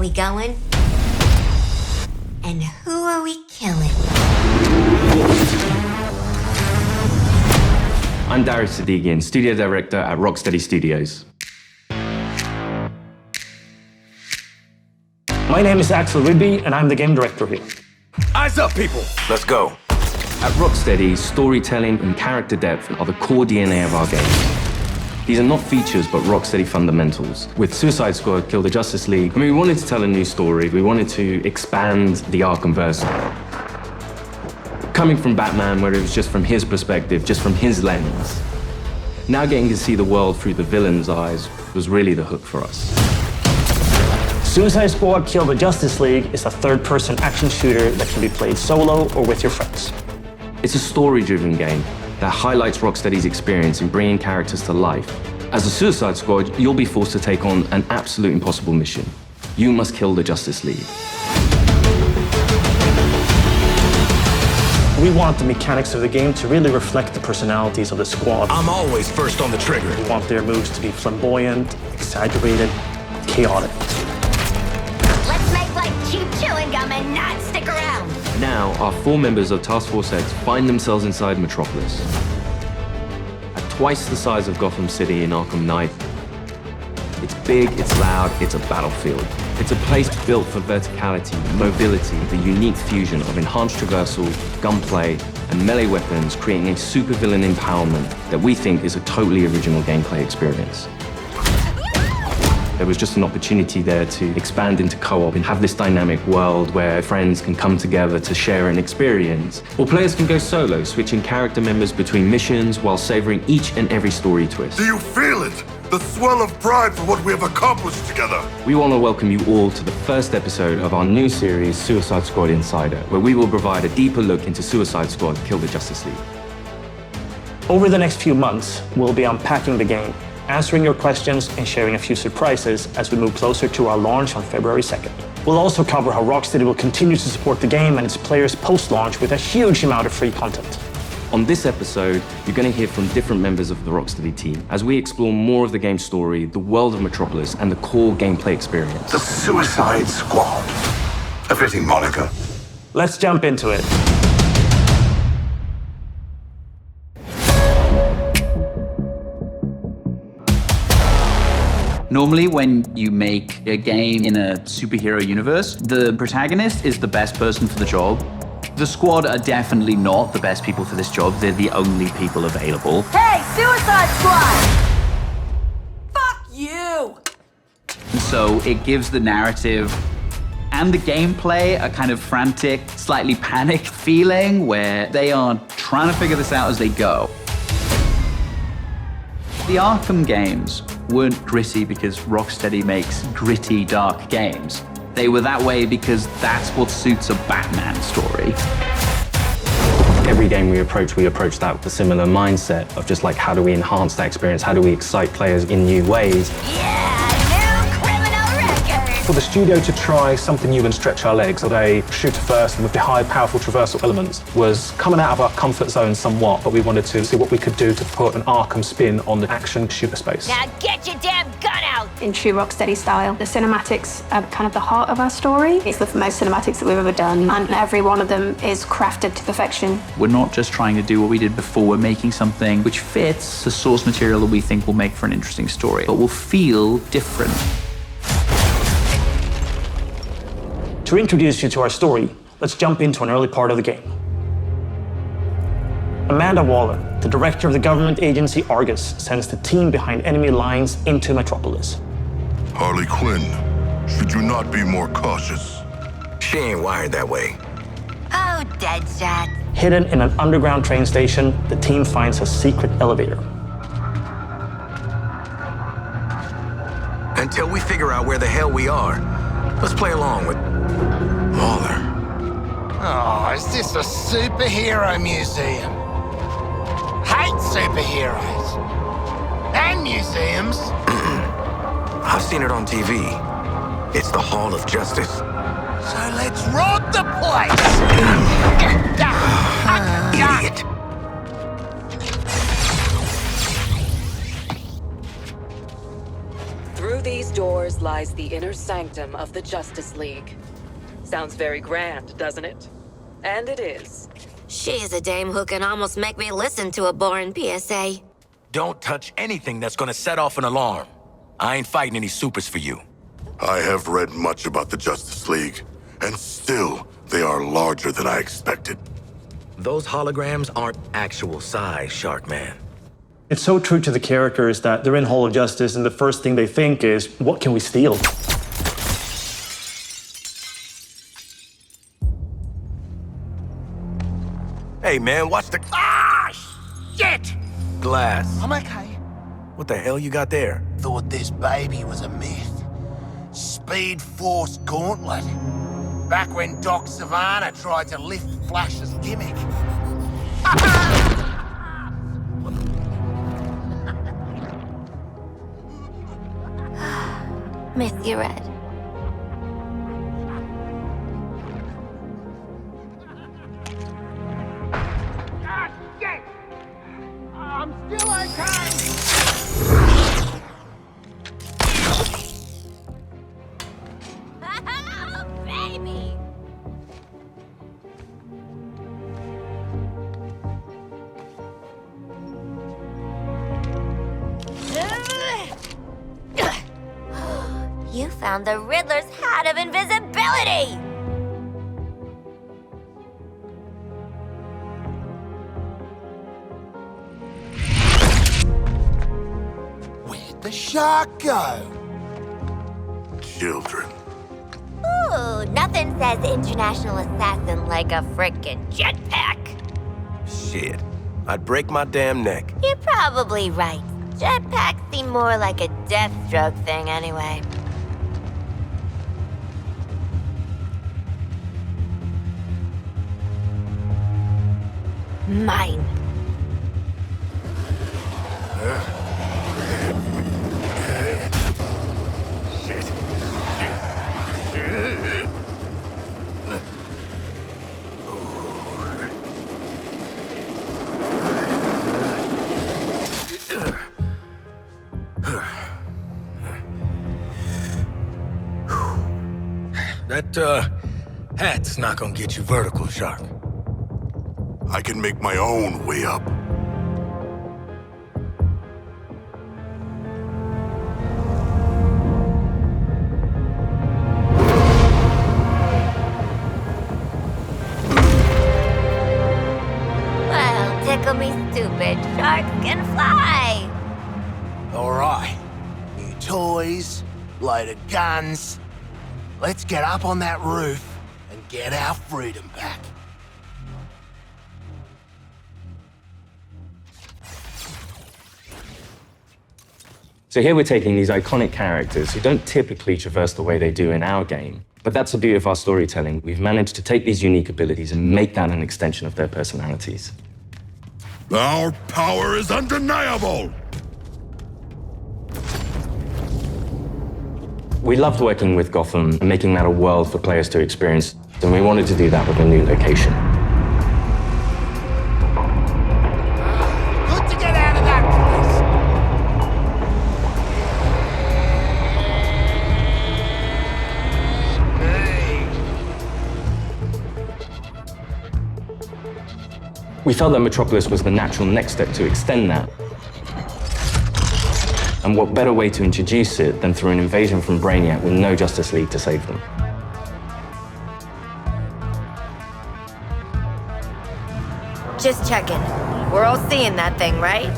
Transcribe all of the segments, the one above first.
we going? And who are we killing? I'm Darius Sadigian, studio director at Rocksteady Studios. My name is Axel Rydby, and I'm the game director here. Eyes up, people! Let's go. At Rocksteady, storytelling and character depth are the core DNA of our games. These are not features, but Rocksteady fundamentals. With Suicide Squad, Kill the Justice League, we wanted to tell a new story. We wanted to expand the Arkhamverse. Coming from Batman, where it was just from his perspective, just from his lens. Now getting to see the world through the villain's eyes was really the hook for us. Suicide Squad Kill the Justice League is a third-person action shooter that can be played solo or with your friends. It's a story-driven game that highlights Rocksteady's experience in bringing characters to life. As a Suicide Squad, you'll be forced to take on an absolute impossible mission. You must kill the Justice League. We want the mechanics of the game to really reflect the personalities of the squad. I'm always first on the trigger. We want their moves to be flamboyant, exaggerated, chaotic. Let's make like cheap chewing gum and not stick around. Now, our 4 members of Task Force X find themselves inside Metropolis. At twice the size of Gotham City in Arkham Knight, it's big, it's loud, it's a battlefield. It's a place built for verticality, mobility, the unique fusion of enhanced traversal, gunplay, and melee weapons, creating a supervillain empowerment that we think is a totally original gameplay experience. There was just an opportunity there to expand into co-op and have this dynamic world where friends can come together to share an experience. Or players can go solo, switching character members between missions while savoring each and every story twist. Do you feel it? The swell of pride for what we have accomplished together. We want to welcome you all to the first episode of our new series, Suicide Squad Insider, where we will provide a deeper look into Suicide Squad Kill the Justice League. Over the next few months, we'll be unpacking the game, answering your questions, and sharing a few surprises as we move closer to our launch on February 2nd. We'll also cover how Rocksteady will continue to support the game and its players post-launch with a huge amount of free content. On this episode, you're going to hear from different members of the Rocksteady team as we explore more of the game's story, the world of Metropolis, and the core gameplay experience. The Suicide Squad. A fitting moniker. Let's jump into it. Normally, when you make a game in a superhero universe, the protagonist is the best person for the job. The squad are definitely not the best people for this job. They're the only people available. Hey, Suicide Squad! Fuck you! So it gives the narrative and the gameplay a kind of frantic, slightly panicked feeling where they are trying to figure this out as they go. The Arkham games weren't gritty because Rocksteady makes gritty, dark games. They were that way because that's what suits a Batman story. Every game we approach that with a similar mindset of just like, how do we enhance that experience? How do we excite players in new ways? Yeah, new criminal record! For the studio to try something new and stretch our legs, with a shooter first and with the high, powerful traversal elements, was coming out of our comfort zone somewhat, but we wanted to see what we could do to put an Arkham spin on the action shooter space. Now get your damn gun out! In true Rocksteady style, the cinematics are kind of the heart of our story. It's the most cinematics that we've ever done, and every one of them is crafted to perfection. We're not just trying to do what we did before. We're making something which fits the source material that we think will make for an interesting story, but will feel different. To introduce you to our story, let's jump into an early part of the game. Amanda Waller, the director of the government agency Argus, sends the team behind enemy lines into Metropolis. Harley Quinn, should you not be more cautious? She ain't wired that way. Oh, Deadshot. Hidden in an underground train station, the team finds a secret elevator. Until we figure out where the hell we are, let's play along with Waller. Oh, is this a superhero museum? Hate superheroes. And museums. I've seen it on TV. It's the Hall of Justice. So let's rob the place! Idiot. Through these doors lies the inner sanctum of the Justice League. Sounds very grand, doesn't it? And it is. She's a dame who can almost make me listen to a boring PSA. Don't touch anything that's gonna set off an alarm. I ain't fighting any supers for you. I have read much about the Justice League, and still, they are larger than I expected. Those holograms aren't actual size, Sharkman. It's so true to the characters that they're in Hall of Justice and the first thing they think is, what can we steal? Hey man, watch the... Ah, shit! Glass. I'm okay. What the hell you got there? Thought this baby was a myth. Speed Force Gauntlet. Back when Doc Savannah tried to lift Flash's gimmick. Miss you, Red. Ah, shit! I'm still okay! Oh, baby! You found the Riddler's hat of invisibility! Where'd the shark go? Children. Ooh, nothing says international assassin like a frickin' jetpack. Shit. I'd break my damn neck. You're probably right. Jetpacks seem more like a Deathstroke thing anyway. Mine. That, hat's not gonna get you vertical, Shark. I can make my own way up. Well, tickle me stupid. Sharks can fly. All right. New toys, loaded guns. Let's get up on that roof and get our freedom back. So here we're taking these iconic characters who don't typically traverse the way they do in our game. But that's the beauty of our storytelling. We've managed to take these unique abilities and make that an extension of their personalities. Our power is undeniable! We loved working with Gotham and making that a world for players to experience, and we wanted to do that with a new location. Good to get out of that place. We felt that Metropolis was the natural next step to extend that. And what better way to introduce it than through an invasion from Brainiac with no Justice League to save them? Just checking. We're all seeing that thing, right?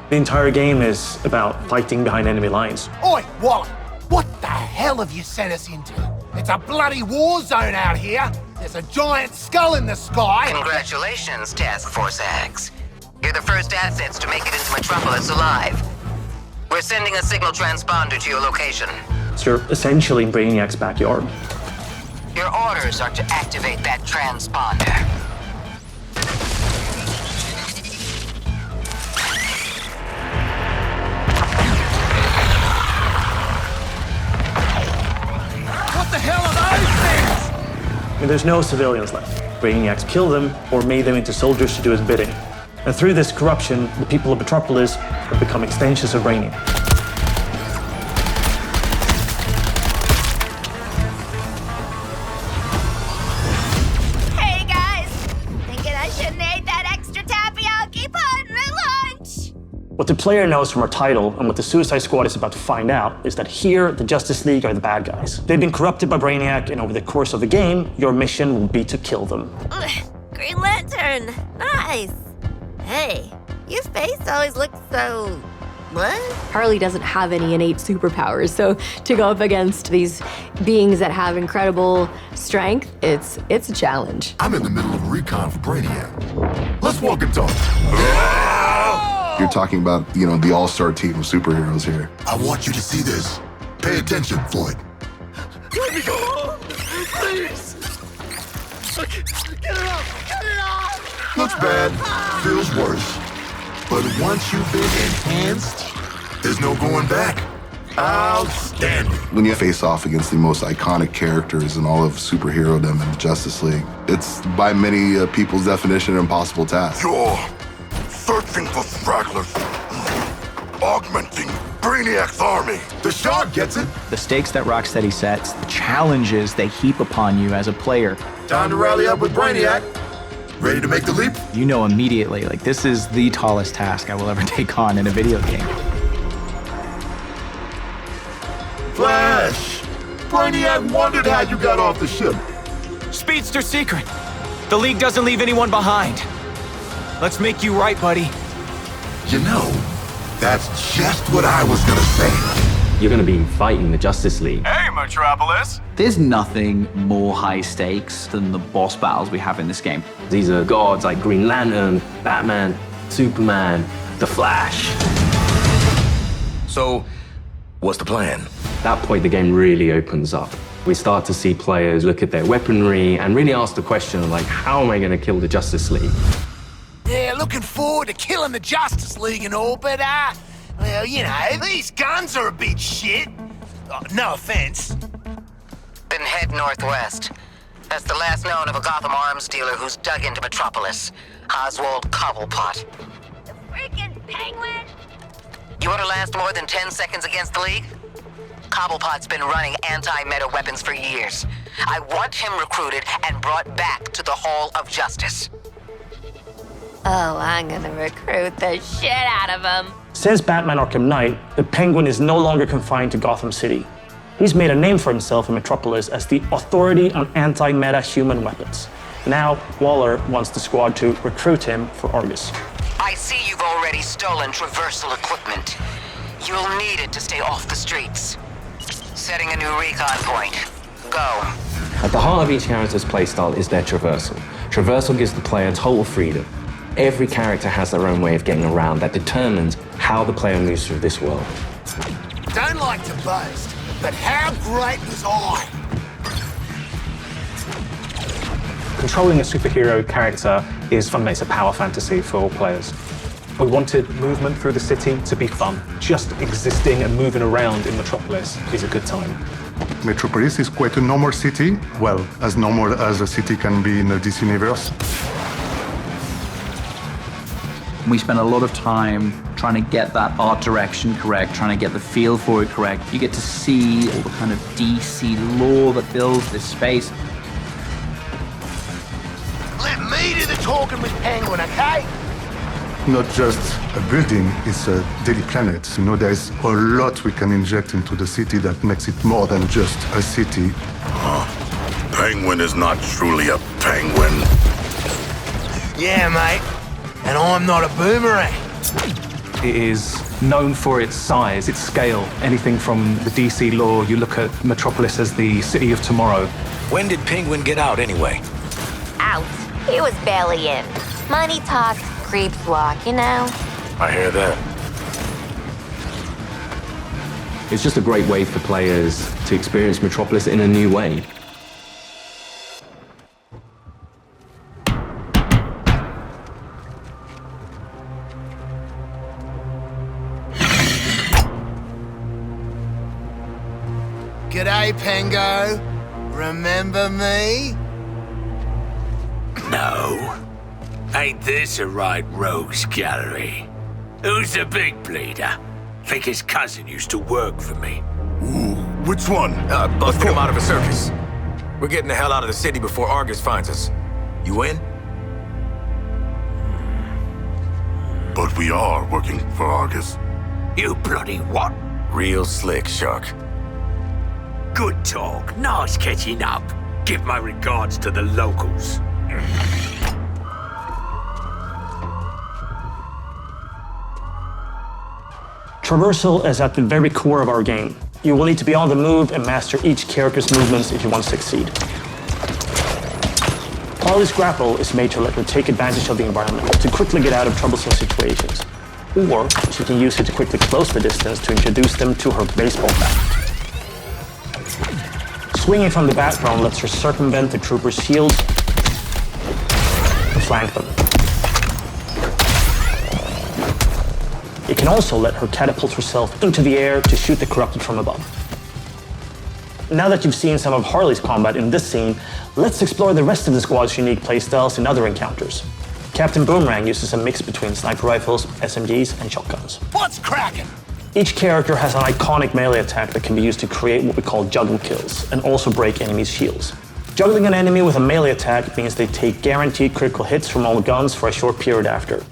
The entire game is about fighting behind enemy lines. Oi, Wally! What the hell have you sent us into? It's a bloody war zone out here. There's a giant skull in the sky. Congratulations, Task Force X. You're the first assets to make it into Metropolis alive. We're sending a signal transponder to your location. So you're essentially in Brainiac's backyard. Your orders are to activate that transponder. What the hell are those things? I mean, there's no civilians left. Brainiac's killed them or made them into soldiers to do his bidding. And through this corruption, the people of Metropolis have become extensions of Brainiac. What the player knows from our title and what the Suicide Squad is about to find out is that here, the Justice League are the bad guys. They've been corrupted by Brainiac, and over the course of the game, your mission will be to kill them. Green Lantern! Nice! Hey, your face always looks so... what? Harley doesn't have any innate superpowers, so to go up against these beings that have incredible strength, it's a challenge. I'm in the middle of recon for Brainiac. Let's walk and talk. You're talking about, the all-star team of superheroes here. I want you to see this. Pay attention, Floyd. Let me go home, please. Get it off! Get it off! Looks bad, feels worse. But once you've been enhanced, there's no going back. Outstanding. When you face off against the most iconic characters in all of superhero-dom and the Justice League, it's by many people's definition an impossible task. You're searching for stragglers, augmenting Brainiac's army. The Shark gets it. The stakes that Rocksteady sets, the challenges they heap upon you as a player. Time to rally up with Brainiac. Ready to make the leap? You know immediately, this is the tallest task I will ever take on in a video game. Flash! Brainiac wondered how you got off the ship. Speedster secret. The League doesn't leave anyone behind. Let's make you right, buddy. You know, that's just what I was gonna say. You're gonna be fighting the Justice League. Hey, Metropolis! There's nothing more high stakes than the boss battles we have in this game. These are gods like Green Lantern, Batman, Superman, The Flash. So, what's the plan? At that point, the game really opens up. We start to see players look at their weaponry and really ask the question of, how am I gonna kill the Justice League? Yeah, looking forward to killing the Justice League and all, but, well, these guns are a bit shit. No offense. Then head northwest. That's the last known of a Gotham arms dealer who's dug into Metropolis. Oswald Cobblepot. The freaking Penguin! You want to last more than 10 seconds against the League? Cobblepot's been running anti-meta weapons for years. I want him recruited and brought back to the Hall of Justice. Oh, I'm gonna recruit the shit out of him. Since Batman Arkham Knight, the Penguin is no longer confined to Gotham City. He's made a name for himself in Metropolis as the authority on anti-meta human weapons. Now, Waller wants the squad to recruit him for Argus. I see you've already stolen traversal equipment. You'll need it to stay off the streets. Setting a new recon point. Go. At the heart of each character's playstyle is their traversal. Traversal gives the player total freedom. Every character has their own way of getting around that determines how the player moves through this world. Don't like to boast, but how great was I? Controlling a superhero character is fundamentally it's a power fantasy for all players. We wanted movement through the city to be fun. Just existing and moving around in Metropolis is a good time. Metropolis is quite a normal city. Well, as normal as a city can be in the DC universe. We spend a lot of time trying to get that art direction correct, trying to get the feel for it correct. You get to see all the kind of DC lore that builds this space. Let me do the talking with Penguin, okay? Not just a building, it's a daily planet. There's a lot we can inject into the city that makes it more than just a city. Penguin is not truly a penguin. Yeah, mate. And I'm not a boomerang. It is known for its size, its scale. Anything from the DC lore, you look at Metropolis as the city of tomorrow. When did Penguin get out anyway? Out. He was barely in. Money talks, creeps walk, I hear that. It's just a great way for players to experience Metropolis in a new way. G'day, Pengo. Remember me? No. Ain't this a right rogues gallery? Who's the big bleeder? Think his cousin used to work for me. Ooh, which one? Busted him out of a circus. We're getting the hell out of the city before Argus finds us. You in? But we are working for Argus. You bloody what? Real slick, Shark. Good talk. Nice catching up. Give my regards to the locals. Traversal is at the very core of our game. You will need to be on the move and master each character's movements if you want to succeed. Harley's grapple is made to let her take advantage of the environment to quickly get out of troublesome situations. Or she can use it to quickly close the distance to introduce them to her baseball bat. Swinging from the background lets her circumvent the troopers' shields and flank them. It can also let her catapult herself into the air to shoot the corrupted from above. Now that you've seen some of Harley's combat in this scene, let's explore the rest of the squad's unique playstyles in other encounters. Captain Boomerang uses a mix between sniper rifles, SMGs, and shotguns. What's cracking? Each character has an iconic melee attack that can be used to create what we call juggle kills, and also break enemies' shields. Juggling an enemy with a melee attack means they take guaranteed critical hits from all guns for a short period after.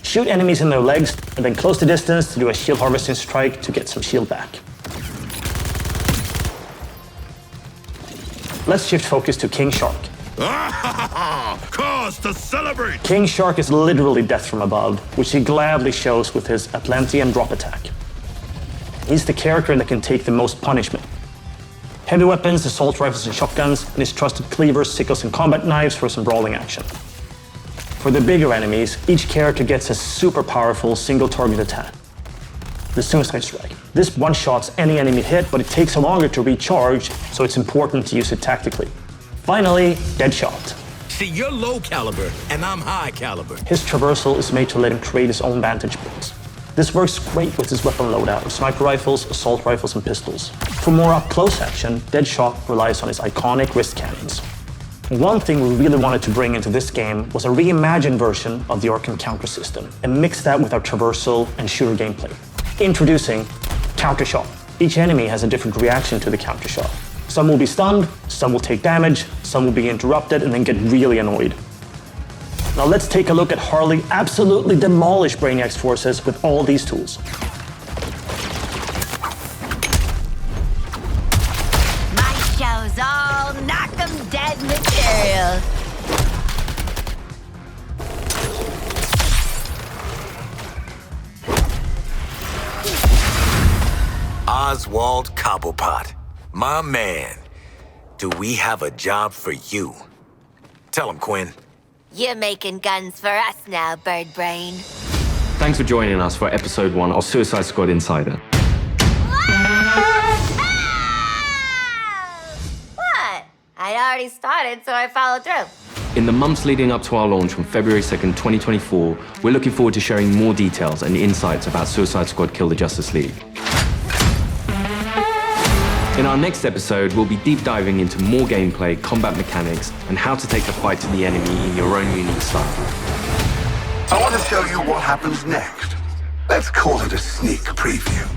Shoot enemies in their legs, and then close the distance to do a shield harvesting strike to get some shield back. Let's shift focus to King Shark. Cause to celebrate! King Shark is literally death from above, which he gladly shows with his Atlantean drop attack. He's the character that can take the most punishment. Heavy weapons, assault rifles and shotguns, and his trusted cleavers, sickles and combat knives for some brawling action. For the bigger enemies, each character gets a super powerful single target attack, the Suicide Strike. This one-shots any enemy hit, but it takes longer to recharge, so it's important to use it tactically. Finally, Deadshot. See, you're low caliber, and I'm high caliber. His traversal is made to let him create his own vantage points. This works great with his weapon loadout of sniper rifles, assault rifles, and pistols. For more up-close action, Deadshot relies on his iconic wrist cannons. One thing we really wanted to bring into this game was a reimagined version of the Arkham counter system, and mix that with our traversal and shooter gameplay. Introducing Counter Shot. Each enemy has a different reaction to the counter shot. Some will be stunned, some will take damage, some will be interrupted and then get really annoyed. Now let's take a look at Harley absolutely demolish Brainiac's forces with all these tools. My show's all knock 'em dead material. Oswald Cobblepot, my man. Do we have a job for you? Tell him, Quinn. You're making guns for us now, Bird Brain. Thanks for joining us for episode 1 of Suicide Squad Insider. What? I already started, so I followed through. In the months leading up to our launch on February 2nd, 2024, we're looking forward to sharing more details and insights about Suicide Squad Kill the Justice League. In our next episode, we'll be deep diving into more gameplay, combat mechanics, and how to take the fight to the enemy in your own unique style. I want to tell you what happens next. Let's call it a sneak preview.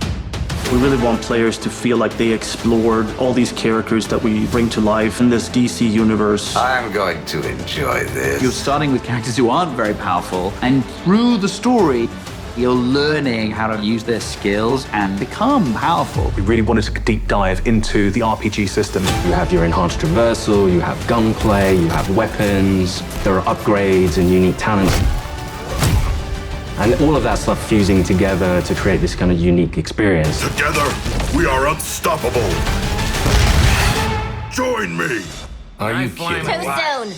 We really want players to feel like they explored all these characters that we bring to life in this DC universe. I'm going to enjoy this. You're starting with characters who aren't very powerful, and through the story, you're learning how to use their skills and become powerful. We really wanted to deep dive into the RPG system. You have your enhanced traversal, you have gunplay, you have weapons, there are upgrades and unique talents. And all of that stuff fusing together to create this kind of unique experience. Together, we are unstoppable. Join me. Are you kidding? Too soon.